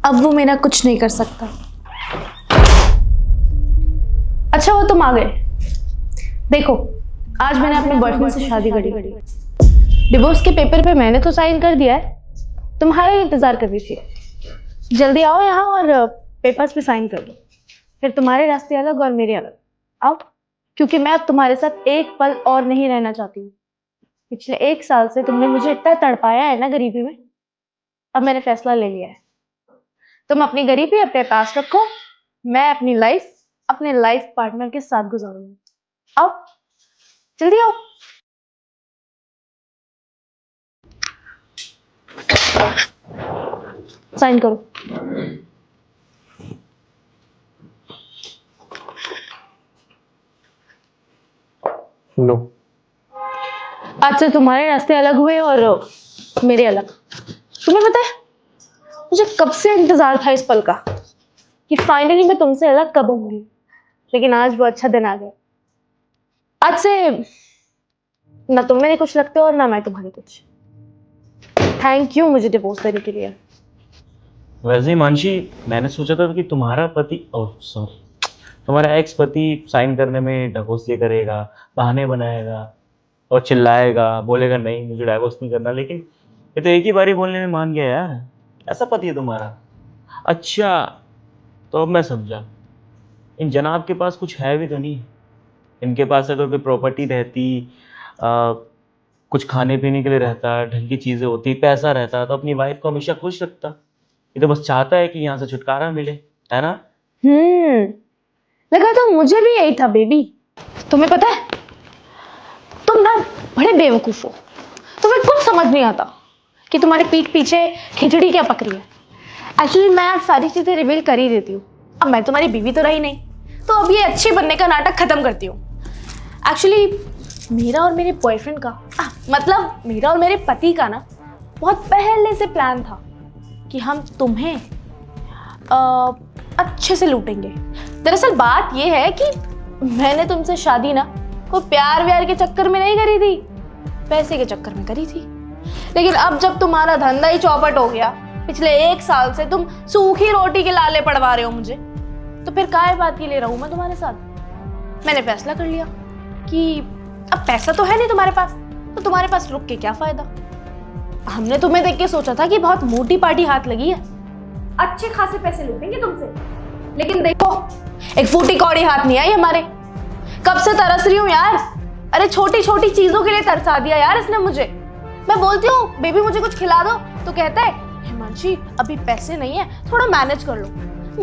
अब वो मेरा कुछ नहीं कर सकता। अच्छा वो तुम आ गए। देखो आज मैंने अपने बॉयफ्रेंड से शादी करी। डिवोर्स के पेपर पे मैंने तो साइन कर दिया है, तुम्हारा ही इंतजार कर रही थी। जल्दी आओ यहाँ और पेपर्स पे साइन कर दो, फिर तुम्हारे रास्ते अलग और मेरे अलग। आओ, क्योंकि मैं अब तुम्हारे साथ एक पल और नहीं रहना चाहती हूँ। पिछले 1 साल से तुमने मुझे इतना तड़पाया है ना गरीबी में, अब मैंने फैसला ले लिया है। तुम अपनी गरीबी अपने पास रखो, मैं अपनी लाइफ अपने लाइफ पार्टनर के साथ गुजारूंगी। आओ जल्दी आओ। साइन करो। लो। आज से तुम्हारे रास्ते अलग हुए और मेरे अलग। तुम्हें पता है मुझे कब से इंतजार था इस पल का कि फाइनली मैं तुमसे अलग कब होंगी, लेकिन आज वो अच्छा दिन आ गया। आज से ना तुम मेरे कुछ लगते हो और ना मैं तुम्हारे कुछ। थैंक यू मुझे डिवोर्स देने के लिए। वैसे ही मानसी, मैंने सोचा था कि तुम्हारा पति तुम्हारा एक्स पति साइन करने में ढकोसले करेगा, बहाने बनाएगा और चिल्लाएगा, बोलेगा नहीं मुझे डाइवोर्स नहीं करना, लेकिन ये तो एक ही बारी बोलने में मान गया यार। ऐसा पति है तुम्हारा? अच्छा, तो अब मैं समझा, इन जनाब के पास कुछ है भी तो नहीं। इनके पास अगर कोई प्रॉपर्टी रहती, कुछ खाने पीने के लिए रहता, ढंग की चीज़ें होती, पैसा रहता, तो अपनी वाइफ को हमेशा खुश रखता। ये तो बस चाहता है कि यहाँ से छुटकारा मिले, है ना? लगा तो मुझे भी यही था बेबी। तुम्हें पता है तुम ना बड़े बेवकूफ हो। तुम्हें कुछ समझ नहीं आता कि तुम्हारे पीठ पीछे खिचड़ी क्या पक रही है। एक्चुअली मैं आज सारी चीजें रिवील कर ही देती हूँ। अब मैं तुम्हारी बीवी तो रही नहीं, तो अब ये अच्छे बनने का नाटक खत्म करती हूँ। एक्चुअली मेरा और मेरे बॉयफ्रेंड का मतलब मेरा और मेरे पति का ना बहुत पहले से प्लान था कि हम तुम्हें अच्छे से लूटेंगे। दरअसल बात यह है कि मैंने तुमसे शादी ना कोई प्यार व्यार के चक्कर में नहीं करी थी, पैसे के चक्कर में करी थी। लेकिन अब जब तुम्हारा धंधा ही चौपट हो गया, पिछले 1 साल से तुम सूखी रोटी के लाले पड़वा रहे हो मुझे, तो फिर काहे बात के लिए रहूं मैं तुम्हारे साथ। मैंने फैसला कर लिया कि अब पैसा तो है नहीं तुम्हारे पास, तो तुम्हारे पास रुक के क्या फायदा। हमने तुम्हें देख के सोचा था कि बहुत मोटी पार्टी हाथ लगी है, अच्छे खासे पैसे लूटेंगे तुमसे, लेकिन देखो एक फूटी कौड़ी हाथ नहीं आई हमारे। कब से तरस रही हूँ यार। अरे छोटी छोटी चीजों के लिए तरसा दिया यार इसने मुझे। मैं बोलती हूँ बेबी मुझे कुछ खिला दो, तो कहता है हिमांशी अभी पैसे नहीं है, थोड़ा मैनेज कर लो।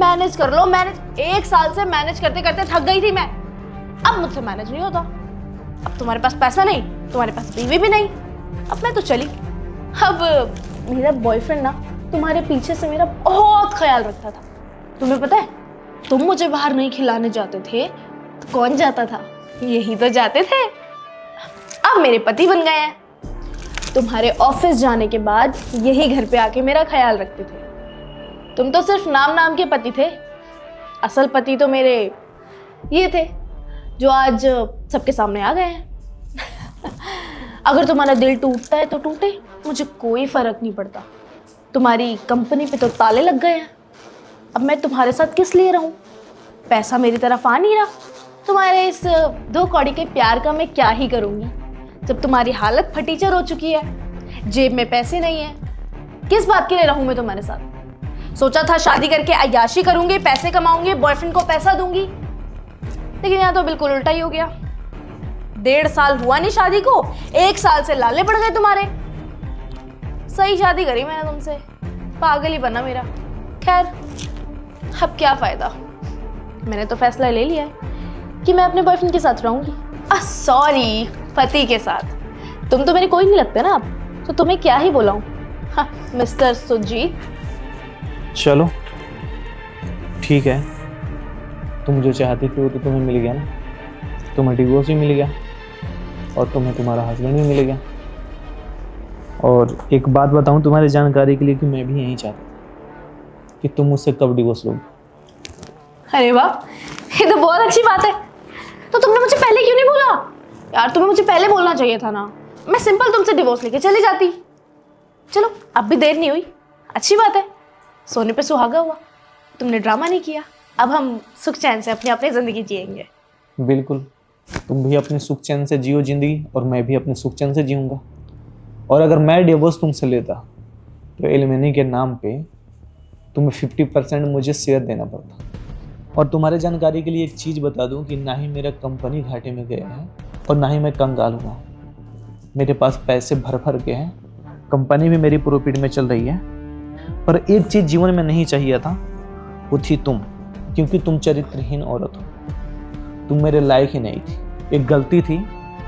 मैनेज कर लो मैनेज। 1 साल से मैनेज करते करते थक गई थी मैं, अब मुझसे मैनेज नहीं होता। अब तुम्हारे पास पैसा नहीं, तुम्हारे पास बीवी भी नहीं, अब मैं तो चली। अब मेरा बॉयफ्रेंड ना तुम्हारे पीछे से मेरा बहुत ख्याल रखता था। तुम्हें पता है तुम मुझे बाहर नहीं खिलाने जाते थे तो कौन जाता था? यही तो जाते थे। अब मेरे पति बन गए हैं। तुम्हारे ऑफिस जाने के बाद यही घर पे आके मेरा ख्याल रखते थे। तुम तो सिर्फ नाम नाम के पति थे, असल पति तो मेरे ये थे जो आज सबके सामने आ गए हैं। अगर तुम्हारा दिल टूटता है तो टूटे, मुझे कोई फर्क नहीं पड़ता। तुम्हारी कंपनी पे तो ताले लग गए हैं, अब मैं तुम्हारे साथ किस लिए रहूं? पैसा मेरी तरफ आ नहीं रहा, तुम्हारे इस 2 कौड़ी के प्यार का मैं क्या ही करूंगी जब तुम्हारी हालत फटीचर हो चुकी है, जेब में पैसे नहीं है। किस बात के लिए रहूं मैं तुम्हारे साथ? सोचा था शादी करके अय्याशी करूंगी, पैसे कमाऊंगी, बॉयफ्रेंड को पैसा दूंगी, लेकिन यहाँ तो बिल्कुल उल्टा ही हो गया। 1.5 साल हुआ नहीं शादी को, 1 साल से लाले पड़ गए तुम्हारे। सही शादी करी मैंने तुमसे, पागल ही बना मेरा। खैर अब क्या फायदा, मैंने तो फैसला ले लिया है कि मैं अपने बॉयफ्रेंड के साथ रहूंगी। सॉरी, पति के साथ। तुम तो मेरे कोई नहीं लगते ना अब, तो तुम्हें क्या ही बोलाऊं। हाँ, मिस्टर सुजीत। चलो ठीक है, तुम जो चाहती थी वो तो तुम्हें मिल गया ना। तुम्हें डिवोर्स भी मिल गया और तुम्हें तुम्हारा हस्बैंड भी मिल गया। और एक बात बताऊं तुम्हारी जानकारी के लिए कि मैं भी यही चाहता था कि तुम मुझसे कब डिवोर्स लोगे। अरे वाह, ये तो बहुत अच्छी बात है। तो तुमने मुझे पहले क्यों नहीं बोला यार? तुम्हें मुझे पहले बोलना चाहिए था ना, मैं सिंपल तुमसे डिवोर्स लेके चली जाती। चलो अब भी देर नहीं हुई, अच्छी बात है। सोने पे सुहागा हुआ, तुमने ड्रामा नहीं किया। अब हम सुख चैन से अपनी अपनी जिंदगी जिएंगे। बिल्कुल, तुम भी अपने सुख चैन से जियो जिंदगी और मैं भी अपने सुख चैन से जीऊँगा। और अगर मैं डिवोर्स तुमसे लेता तो एलिमनी के नाम पे तुम्हें 50% मुझे शेयर देना पड़ता। और तुम्हारे जानकारी के लिए एक चीज़ बता दूं कि ना ही मेरा कंपनी घाटे में गया है और ना ही मैं कंगाल हुआ। मेरे पास पैसे भर भर के हैं, कंपनी भी मेरी प्रॉफिट में चल रही है। पर एक चीज़ जीवन में नहीं चाहिए था, वो थी तुम, क्योंकि तुम चरित्रहीन औरत हो। तुम मेरे लायक ही नहीं थी। एक गलती थी,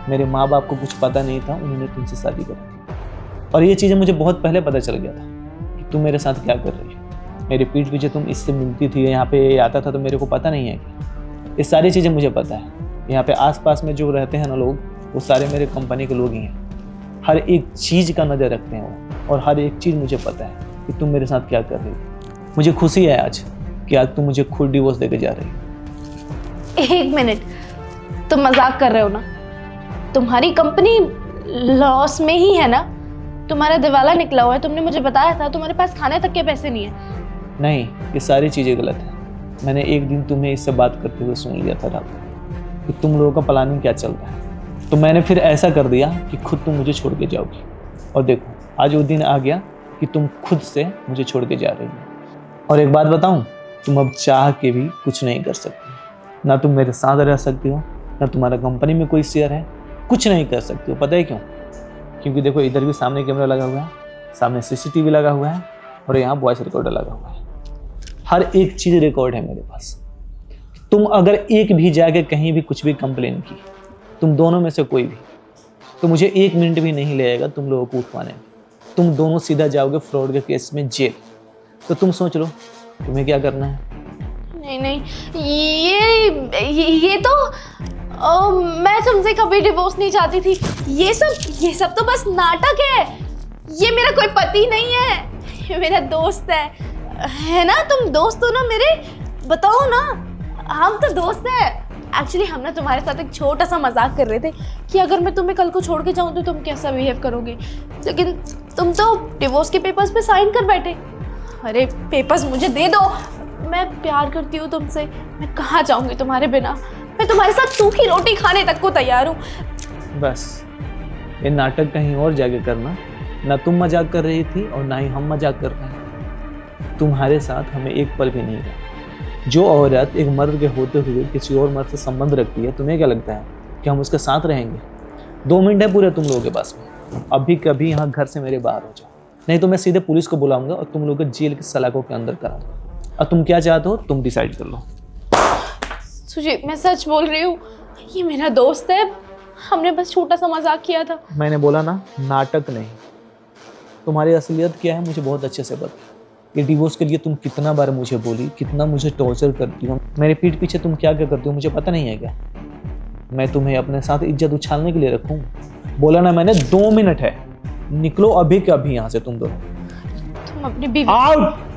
मेरे माँ बाप को कुछ पता नहीं था, उन्होंने तुमसे शादी करी थी। और ये चीज़ें मुझे बहुत पहले पता चल गया था कि तुम मेरे साथ क्या कर रही हो। मेरे पीठ पीछे तुम इससे मिलती थी, यहाँ पे आता था तो मेरे को पता नहीं है क्या। ये सारी चीज़ें मुझे पता है। यहाँ पे आसपास में जो रहते हैं ना लोग, वो सारे मेरे कंपनी के लोग ही हैं। हर एक चीज़ का नज़र रखते हैं वो, और हर एक चीज़ मुझे पता है कि तुम मेरे साथ क्या कर रही हो। मुझे खुशी है आज कि आज तुम मुझे खुद डिवोर्स देके जा रही हो। एक मिनट, तुम मजाक कर रहे हो ना? तुम्हारी कंपनी लॉस में ही है ना? तुम्हारा दिवाला निकला हुआ है, तुमने मुझे बताया था। तुम्हारे पास खाने तक के पैसे नहीं है। नहीं, ये सारी चीज़ें गलत है। मैंने एक दिन तुम्हें इससे बात करते हुए सुन लिया था रात को कि तुम लोगों का प्लानिंग क्या चल रहा है। तो मैंने फिर ऐसा कर दिया कि खुद तुम मुझे छोड़ के जाओगी। और देखो, आज वो दिन आ गया कि तुम खुद से मुझे छोड़ के जा रही हो। और एक बात बताऊं, तुम अब चाह के भी कुछ नहीं कर सकती। ना तुम मेरे साथ रह सकती हो, ना तुम्हारा कंपनी में कोई शेयर है, कुछ नहीं कर सकती हो। पता है क्यों? क्योंकि देखो, इधर भी सामने कैमरा लगा हुआ है, सामने CCTV लगा हुआ है, और यहाँ वॉइस रिकॉर्डर लगा हुआ है। हर एक चीज़ रिकॉर्ड है मेरे पास। तुम अगर एक भी जाके कहीं भी कुछ भी कंप्लेन की, तुम दोनों में से कोई भी, तो मुझे 1 मिनट भी नहीं लगेगा तुम लोगों को उठवाने में। तुम दोनों सीधा जाओगे फ्रॉड के केस में जेल। तो तुम सोच लो तुम्हें क्या करना है। नहीं नहीं, ये तो मैं तुमसे कभी डिवोर्स नहीं चाहती थी। ये सब तो बस नाटक है। ये मेरा कोई पति नहीं है, ये मेरा दोस्त है ना? तुम दोस्त हो ना मेरे? बताओ ना, हम तो दोस्त हैं। एक्चुअली हम ना तुम्हारे साथ एक छोटा सा मजाक कर रहे थे कि अगर मैं तुम्हें कल को छोड़ के जाऊं तो तुम कैसा बिहेव करोगे। लेकिन तुम तो डिवोर्स के पेपर्स पे साइन कर बैठे। अरे पेपर्स मुझे दे दो, मैं प्यार करती हूँ तुमसे। मैं कहाँ जाऊंगी तुम्हारे बिना? मैं तुम्हारे साथ सूखी रोटी खाने तक को तैयार हूँ। बस ये नाटक कहीं और जाके करना। ना तुम मजाक कर रही थी और ना ही हम मजाक कर रहे हैं। तुम्हारे साथ हमें एक पल भी नहीं रहा। जो औरत एक मर्द के होते हुए किसी और मर्द से संबंध रखती है, तुम्हें क्या लगता है कि हम उसके साथ रहेंगे? 2 मिनट है पूरे तुम लोगों के पास में। अभी कभी यहाँ घर से मेरे बाहर हो जाओ, नहीं तो मैं सीधे पुलिस को बुलाऊंगा और तुम लोग को जेल की सलाखों के अंदर करा दूंगा। और तुम क्या चाहते हो तुम डिसाइड कर लो। सुजीत, मैं सच बोल रही हूँ, ये मेरा दोस्त है। हमने बस छोटा सा मजाक किया था। मैंने बोला ना, नाटक नहीं। तुम्हारी असलियत क्या है मुझे बहुत अच्छे से पता। ये डिवोर्स के लिए तुम कितना बार मुझे बोली, कितना मुझे टॉर्चर करती हो, मेरे पीठ पीछे तुम क्या क्या करती हो मुझे पता नहीं है क्या? मैं तुम्हें अपने साथ इज्जत उछालने के लिए रखूँ? बोला ना मैंने, 2 मिनट है, निकलो अभी के अभी यहाँ से तुम दोनों। तुम अपनी बीवी आउट।